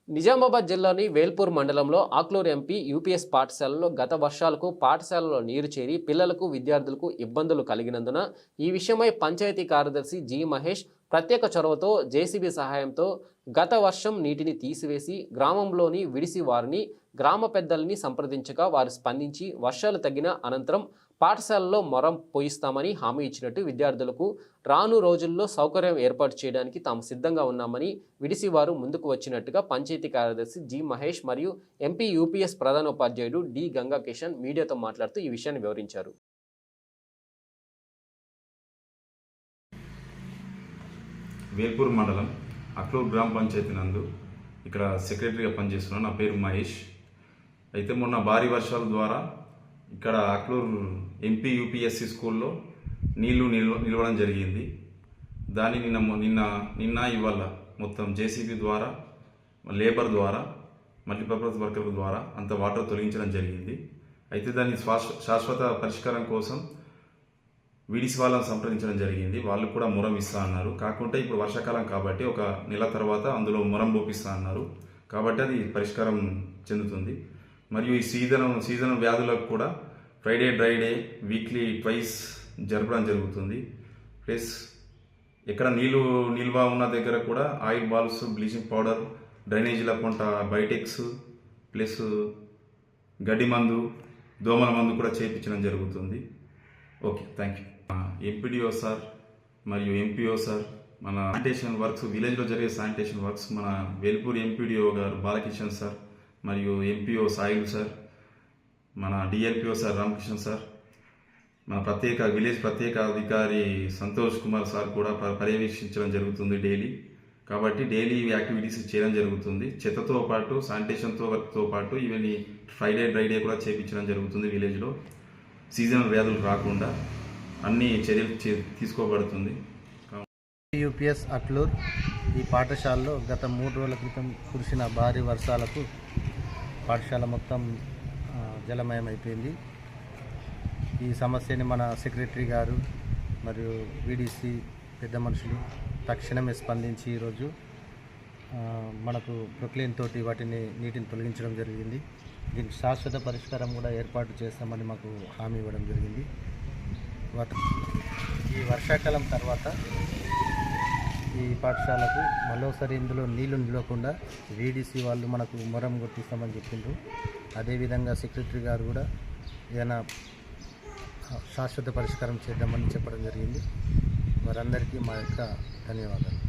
నిజామాబాద్ జిల్లాని వేల్పూర్ మండలంలో ఆక్లూరు MP UPS పాఠశాలలో గత వర్షాలకు పాఠశాలలో నీరు చేరి పిల్లలకు విద్యార్థులకు ఇబ్బందులు కలిగినందున ఈ విషయమై పంచాయతీ కార్యదర్శి జి మహేష్ ప్రత్యేక చొరవతో జేసీబీ సహాయంతో గత వర్షం నీటిని తీసివేసి గ్రామంలోని విడిసి వారిని గ్రామ పెద్దల్ని సంప్రదించగా వారు స్పందించి వర్షాలు తగ్గిన అనంతరం పాఠశాలలో మొరం పోయిస్తామని హామీ ఇచ్చినట్టు విద్యార్థులకు రాను రోజుల్లో సౌకర్యం ఏర్పాటు చేయడానికి తాము సిద్ధంగా ఉన్నామని విడిసి వారు ముందుకు వచ్చినట్టుగా పంచాయతీ కార్యదర్శి జి మహేష్ మరియు ఎంపీ యూపీఎస్ ప్రధానోపాధ్యాయుడు డి గంగా కిషన్ మీడియాతో మాట్లాడుతూ ఈ విషయాన్ని వివరించారు. వేల్పూర్ మండలం అక్లూరు గ్రామ పంచాయతీ నందు ఇక్కడ సెక్రటరీగా పనిచేస్తున్నాను. నా పేరు మహేష్. అయితే మొన్న భారీ వర్షాల ద్వారా ఇక్కడ అక్లూరు ఎంపీ యూపీఎస్సీ స్కూల్లో నీళ్లు నిలవడం జరిగింది. దాన్ని నిన్న ఇవాళ మొత్తం జేసీబీ ద్వారా, లేబర్ ద్వారా, మల్టీపర్పస్ వర్కర్ల ద్వారా అంత వాటర్ తొలగించడం జరిగింది. అయితే దాన్ని శాశ్వత పరిష్కారం కోసం వీడిసి వాళ్ళని సంప్రదించడం జరిగింది. వాళ్ళు కూడా మొరం ఇస్తా అన్నారు. కాకుంటే ఇప్పుడు వర్షాకాలం కాబట్టి ఒక నెల తర్వాత అందులో మొరం పోపిస్తా అన్నారు. కాబట్టి అది పరిష్కారం చెందుతుంది. మరియు ఈ సీజన్ వ్యాధులకు కూడా Friday dry day weekly twice జరపడం జరుగుతుంది. ప్లస్ ఎక్కడ నిల్వ ఉన్న దగ్గర కూడా ఆయిల్ బాల్స్, బ్లీచింగ్ పౌడర్, డ్రైనేజీల కొంట బైటెక్స్ ప్లస్ గడ్డి మందు, దోమల మందు కూడా చేయించడం జరుగుతుంది. Okay, thank you. MPDO sir మరియు ఎంపీఓ సార్, మన శానిటేషన్ వర్క్స్, విలేజ్లో జరిగే శానిటేషన్ వర్క్స్ మన వేల్పూర్ ఎంపీడీఓ గారు బాలకిషన్ సార్ మరియు ఎంపీఓ సాయిల్ సార్, మన డిఎల్పిఓ సార్ రామకృష్ణ సార్, మన విలేజ్ ప్రత్యేక అధికారి సంతోష్ కుమార్ సార్ కూడా పర్యవేక్షించడం జరుగుతుంది డైలీ. కాబట్టి డైలీ యాక్టివిటీస్ చేయడం జరుగుతుంది. చెత్తతో పాటు శానిటేషన్తో పాటు ఇవన్నీ ఫ్రైడే డ్రై డే కూడా చేయించడం జరుగుతుంది. విలేజ్లో సీజనల్ వ్యాధులు రాకుండా అన్ని చర్యలు తీసుకోబడుతుంది. యూపీఎస్ అక్లూర్ ఈ పాఠశాలలో గత 3 రోజుల క్రితం కురిసిన భారీ వర్షాలకు పాఠశాల మొత్తం జలమయమైపోయింది. ఈ సమస్యని మన సెక్రటరీ గారు మరియు వీడీసీ పెద్ద మనుషులు తక్షణమే స్పందించి ఈరోజు మనకు ప్రొక్లైన్ తోటి నీటిని తొలగించడం జరిగింది. దీనికి శాశ్వత పరిష్కారం కూడా ఏర్పాటు చేస్తామని మాకు హామీ ఇవ్వడం జరిగింది. ఈ వర్షాకాలం తర్వాత ఈ పాఠశాలకు మరోసారి ఇందులో నీళ్లు నిలవకుండా వీడీసీ వాళ్ళు మనకు మొరం కొట్టిస్తామని చెప్పిండ్రు. అదేవిధంగా సెక్రటరీ గారు కూడా ఏదైనా శాశ్వత పరిష్కారం చేద్దామని చెప్పడం జరిగింది. వారందరికీ మా యొక్క ధన్యవాదాలు.